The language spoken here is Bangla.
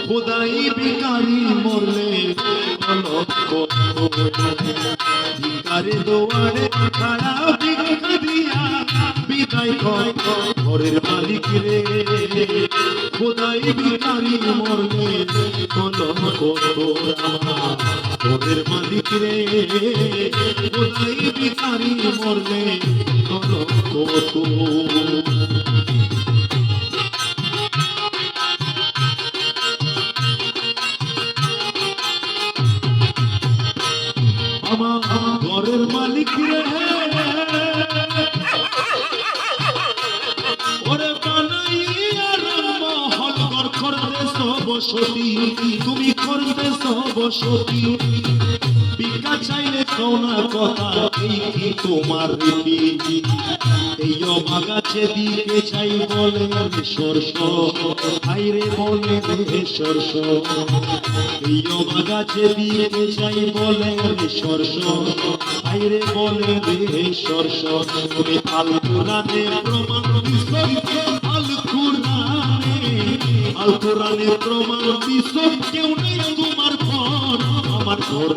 খোদাই ভিখারি মরলে কলঙ্ক ভিখারে দোয়ারে খাড়া ভিক্ষা দিয়া বিদায় কর ঘরের মালিক রে খোদাই ভিখারি মরলে কলঙ্ক ঘরের মালিক রে খোদাই ভিখারি মরলে কলঙ্ক আমার ঘরের মালিক রে ওরে বানাইয়া মহল ঘর করতেছ বসতি তুমি করতেছ বসতি ভিক্ষা চাইলে কোনা কথা এই কি তোমার রীতি এই অবাগাছে দিকে চাই বলে সরস আইরে বলে সরস এই অবাগাছে দিকে চাই বলে সরস আইরে বলে সরস তুমি আল কোরআনে প্রমাণ দিছ আল কোরআনে প্রমাণ দিছ কেউ নেই তোমার ঘর আমার ঘর